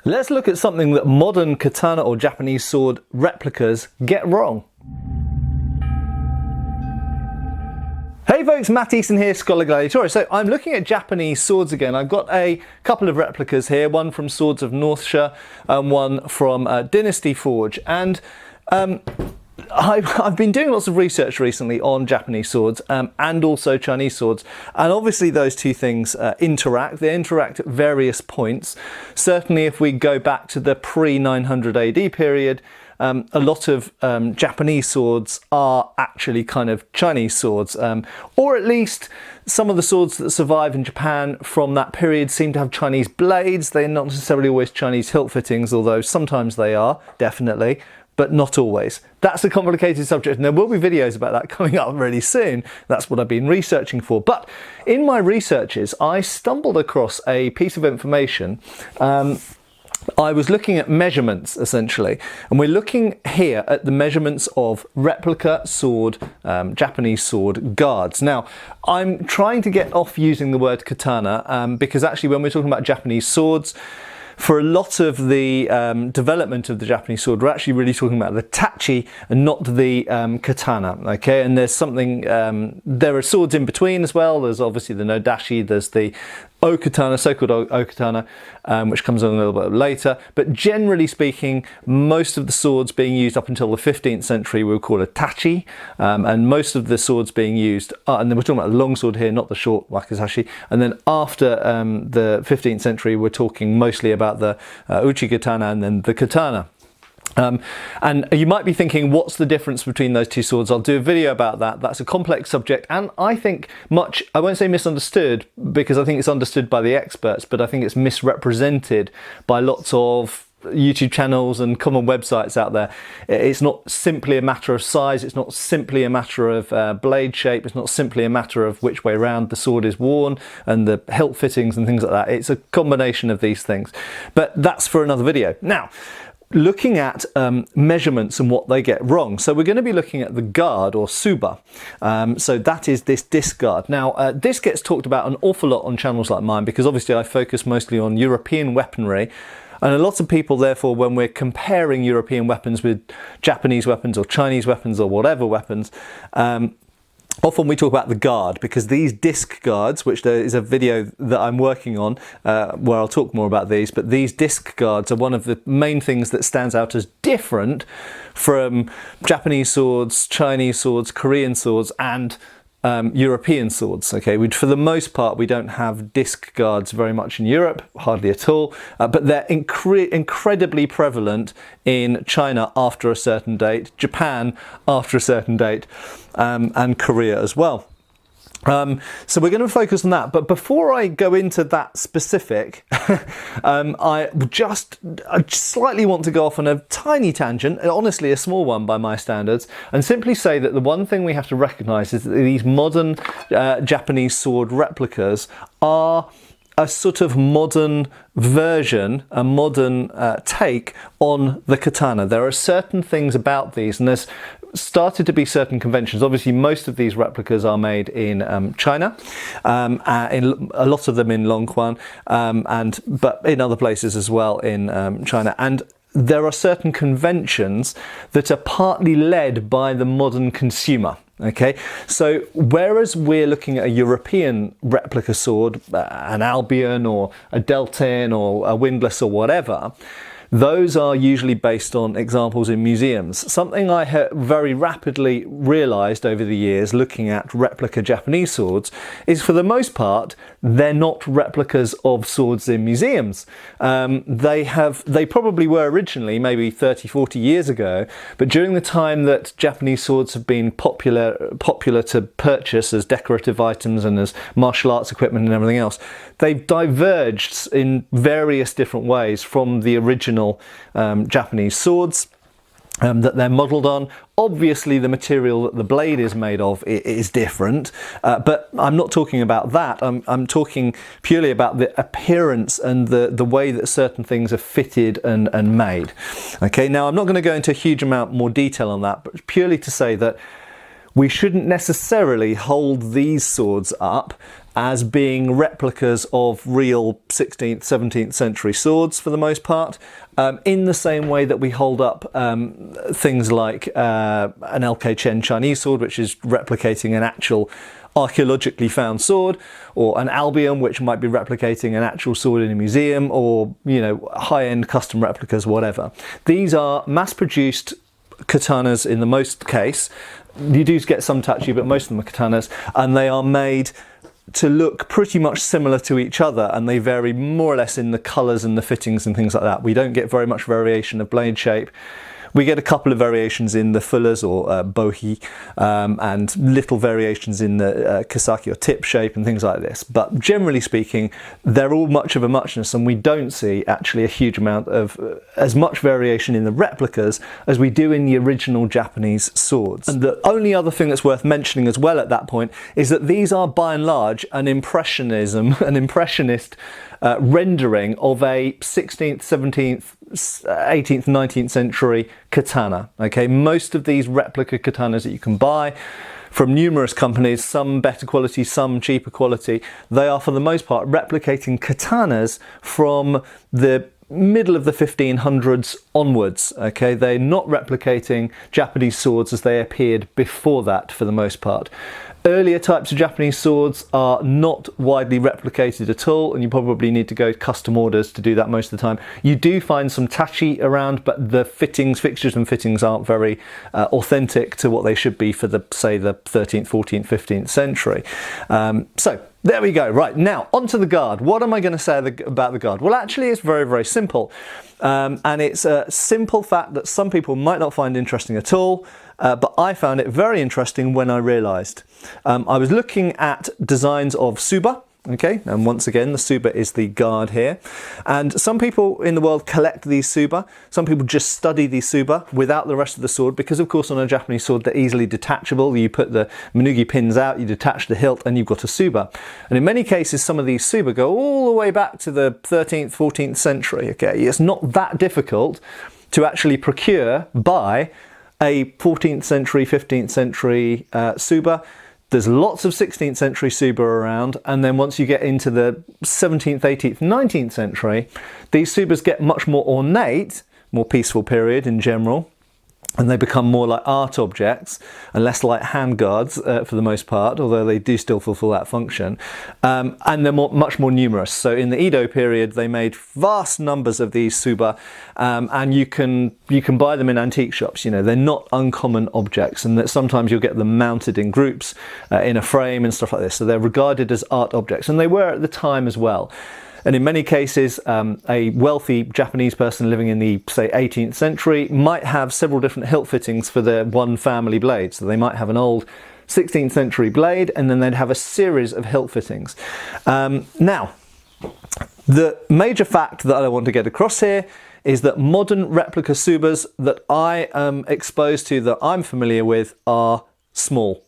Let's look at something that modern katana or Japanese sword replicas get wrong. Hey folks, Matt Easton here, Schola Gladiatoria. So I'm looking at Japanese swords again. I've got a couple of replicas here, one from Swords of Northshire and one from Dynasty Forge. And I've been doing lots of research recently on Japanese swords and also Chinese swords, and obviously those two things interact. They interact at various points. Certainly if we go back to the pre-900 AD period, a lot of Japanese swords are actually kind of Chinese swords, or at least some of the swords that survive in Japan from that period seem to have Chinese blades. They're not necessarily always Chinese hilt fittings, although sometimes they are, definitely, but not always. That's a complicated subject, and there will be videos about that coming up really soon. That's what I've been researching for. But in my researches, I stumbled across a piece of information. I was looking at measurements, essentially, and we're looking here at the measurements of replica sword, Japanese sword guards. Now, I'm trying to get off using the word katana because actually when we're talking about Japanese swords, for a lot of the development of the Japanese sword, we're actually really talking about the tachi and not the katana, okay? And there's something, there are swords in between as well. There's obviously the nodashi, there's the okatana, so-called okatana, which comes on a little bit later. But generally speaking, most of the swords being used up until the 15th century we would call a tachi, and most of the swords being used, and then we're talking about the long sword here, not the short wakizashi. And then after the 15th century, we're talking mostly about the Uchi katana and then the katana. And you might be thinking, what's the difference between those two swords? I'll do a video about that. That's a complex subject, and I think much, I won't say misunderstood, because I think it's understood by the experts, but I think it's misrepresented by lots of YouTube channels and common websites out there. It's not simply a matter of size, it's not simply a matter of blade shape, it's not simply a matter of which way round the sword is worn and the hilt fittings and things like that. It's a combination of these things, but that's for another video. Now, looking at measurements and what they get wrong. So we're going to be looking at the guard, or tsuba. So that is this disc guard. Now this gets talked about an awful lot on channels like mine because obviously I focus mostly on European weaponry, and a lot of people therefore, when we're comparing European weapons with Japanese weapons or Chinese weapons or whatever weapons, often we talk about the guard, because these disc guards, which there is a video that I'm working on where I'll talk more about these, but these disc guards are one of the main things that stands out as different from Japanese swords, Chinese swords, Korean swords, and European swords. Okay, for the most part we don't have disc guards very much in Europe, hardly at all, but they're incredibly prevalent in China after a certain date, Japan after a certain date, and Korea as well. So we're going to focus on that, but before I go into that specific, I just slightly want to go off on a tiny tangent, honestly a small one by my standards, and simply say that the one thing we have to recognise is that these modern Japanese sword replicas are a sort of modern version, a modern take on the katana. There are certain things about these, and there's started to be certain conventions. Obviously most of these replicas are made in China, in a lot of them in Longquan, but in other places as well in China. And there are certain conventions that are partly led by the modern consumer. Okay, so whereas we're looking at a European replica sword, an Albion or a Deltin or a Windlass or whatever, those are usually based on examples in museums. Something I have very rapidly realised over the years looking at replica Japanese swords is, for the most part, they're not replicas of swords in museums. They probably were originally, maybe 30, 40 years ago, but during the time that Japanese swords have been popular to purchase as decorative items and as martial arts equipment and everything else, they've diverged in various different ways from the original Japanese swords that they're modelled on. Obviously the material that the blade is made of is different, but I'm not talking about that. I'm talking purely about the appearance and the way that certain things are fitted and made. Okay, now I'm not going to go into a huge amount more detail on that, but purely to say that we shouldn't necessarily hold these swords up as being replicas of real 16th, 17th century swords for the most part, in the same way that we hold up things like an LK Chen Chinese sword, which is replicating an actual archaeologically found sword, or an Albion, which might be replicating an actual sword in a museum, or, you know, high-end custom replicas, whatever. These are mass-produced katanas in the most case. You do get some tachi, but most of them are katanas, and they are made to look pretty much similar to each other, and they vary more or less in the colours and the fittings and things like that. We don't get very much variation of blade shape. We get a couple of variations in the fullers or bohi, and little variations in the kasaki or tip shape and things like this. But generally speaking, they're all much of a muchness, and we don't see actually a huge amount of as much variation in the replicas as we do in the original Japanese swords. And the only other thing that's worth mentioning as well at that point is that these are by and large an impressionist rendering of a 16th, 17th, 18th, 19th century katana. Okay, most of these replica katanas that you can buy from numerous companies, some better quality, some cheaper quality, they are for the most part replicating katanas from the middle of the 1500s onwards. Okay, they're not replicating Japanese swords as they appeared before that for the most part. Earlier types of Japanese swords are not widely replicated at all, and you probably need to go custom orders to do that most of the time. You do find some tachi around, but the fixtures and fittings aren't very authentic to what they should be for the, say, the 13th, 14th, 15th century. So there we go. Right, now onto the guard. What am I going to say about the guard? Well, actually it's very, very simple. And it's a simple fact that some people might not find interesting at all, but I found it very interesting when I realised. I was looking at designs of tsuba, okay, and once again the tsuba is the guard here, and some people in the world collect these tsuba, some people just study these tsuba without the rest of the sword, because of course on a Japanese sword they're easily detachable. You put the minugi pins out, you detach the hilt, and you've got a tsuba. And in many cases some of these tsuba go all the way back to the 13th, 14th century. Okay, it's not that difficult to actually procure, buy a 14th century, 15th century tsuba. There's lots of 16th century tsuba around, and then once you get into the 17th, 18th, 19th century, these tsubas get much more ornate, more peaceful period in general, and they become more like art objects and less like handguards for the most part, although they do still fulfill that function. And they're much more numerous. So in the Edo period, they made vast numbers of these tsuba, and you can buy them in antique shops. You know, they're not uncommon objects, and that sometimes you'll get them mounted in groups in a frame and stuff like this. So they're regarded as art objects, and they were at the time as well. And in many cases, a wealthy Japanese person living in the, say, 18th century might have several different hilt fittings for their one family blade. So they might have an old 16th century blade, and then they'd have a series of hilt fittings. Now, the major fact that I want to get across here is that modern replica tsubas that I am exposed to, that I'm familiar with, are small.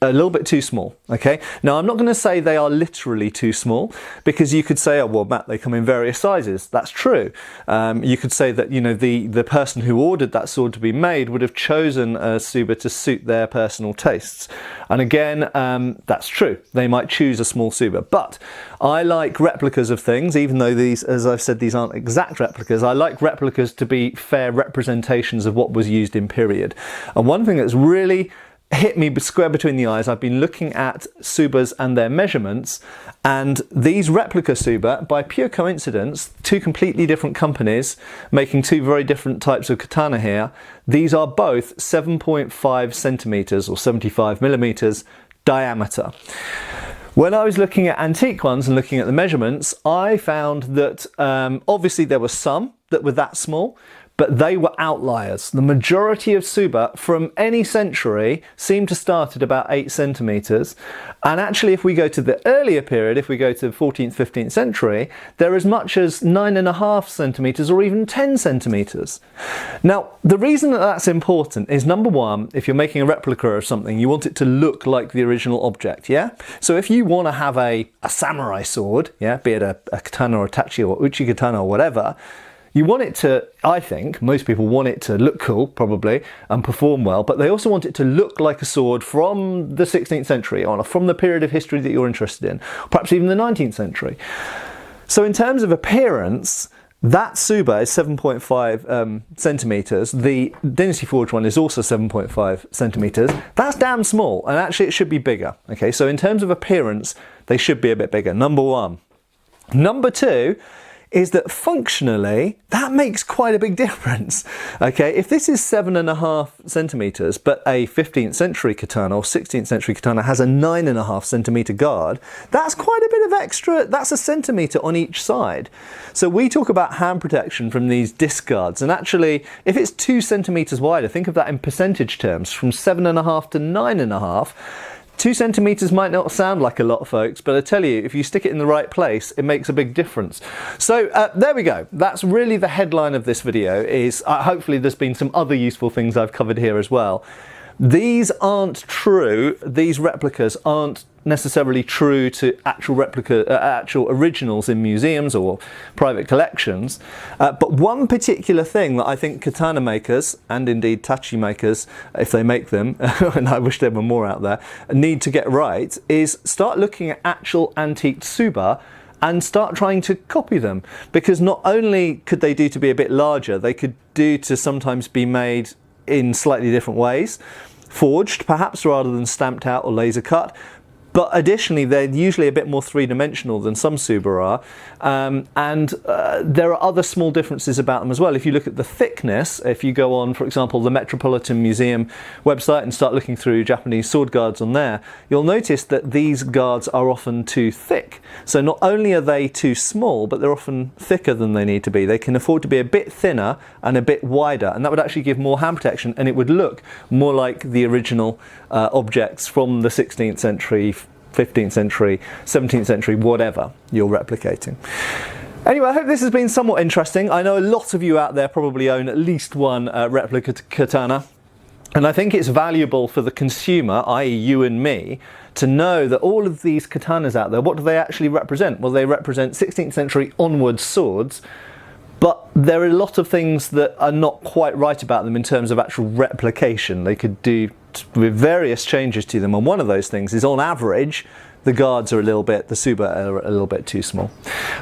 A little bit too small. Okay, now I'm not going to say they are literally too small, because you could say, oh well, Matt, they come in various sizes. That's true. You could say that, you know, the person who ordered that sword to be made would have chosen a tsuba to suit their personal tastes, and again, that's true. They might choose a small tsuba, but I like replicas of things, even though these, as I've said, these aren't exact replicas. I like replicas to be fair representations of what was used in period. And one thing that's really hit me square between the eyes, I've been looking at tsubas and their measurements, and these replica tsuba, by pure coincidence, two completely different companies making two very different types of katana here, these are both 7.5 centimeters or 75 millimeters diameter. When I was looking at antique ones and looking at the measurements, I found that obviously there were some that were that small, but they were outliers. The majority of tsuba from any century seem to start at about 8 centimeters. And actually, if we go to the earlier period, if we go to the 14th, 15th century, they're as much as 9.5 centimeters or even 10 centimeters. Now, the reason that that's important is, number one, if you're making a replica of something, you want it to look like the original object, yeah? So if you want to have a samurai sword, yeah, be it a katana or a tachi or uchi katana or whatever, You want it to, I think, most people want it to look cool, probably, and perform well, but they also want it to look like a sword from the 16th century on, or from the period of history that you're interested in, perhaps even the 19th century. So in terms of appearance, that tsuba is 7.5 centimetres. The Dynasty Forge one is also 7.5 centimetres. That's damn small, and actually it should be bigger. Okay, so in terms of appearance, they should be a bit bigger, number one. Number two is that functionally, that makes quite a big difference. Okay, if this is 7.5 centimetres, but a 15th century katana or 16th century katana has a 9.5 centimetre guard, that's quite a bit of extra, that's a centimetre on each side. So we talk about hand protection from these disc guards, and actually, if it's 2 centimetres wider, think of that in percentage terms, from 7.5 to 9.5, 2 centimetres might not sound like a lot, folks, but I tell you, if you stick it in the right place, it makes a big difference. So there we go. That's really the headline of this video. Is hopefully there's been some other useful things I've covered here as well. These aren't true. These replicas aren't necessarily true to actual originals in museums or private collections. But one particular thing that I think katana makers, and indeed tachi makers, if they make them, and I wish there were more out there, need to get right, is start looking at actual antique tsuba and start trying to copy them. Because not only could they do to be a bit larger, they could do to sometimes be made in slightly different ways, forged perhaps rather than stamped out or laser cut. But additionally, they're usually a bit more three-dimensional than some tsuba are, and there are other small differences about them as well. If you look at the thickness, if you go on, for example, the Metropolitan Museum website and start looking through Japanese sword guards on there, you'll notice that these guards are often too thick. So not only are they too small, but they're often thicker than they need to be. They can afford to be a bit thinner and a bit wider, and that would actually give more hand protection, and it would look more like the original objects from the 16th century, 15th century, 17th century, whatever you're replicating. Anyway, I hope this has been somewhat interesting. I know a lot of you out there probably own at least one replica katana, and I think it's valuable for the consumer, i.e. you and me, to know that all of these katanas out there, what do they actually represent? Well, they represent 16th century onwards swords, but there are a lot of things that are not quite right about them in terms of actual replication. They could do with various changes to them, and one of those things is, on average, the guards are a little bit, the tsuba are a little bit too small.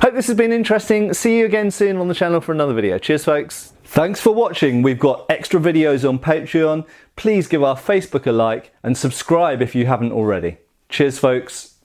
Hope this has been interesting. See you again soon on the channel for another video. Cheers, folks. Thanks for watching. We've got extra videos on Patreon. Please give our Facebook a like and subscribe if you haven't already. Cheers, folks.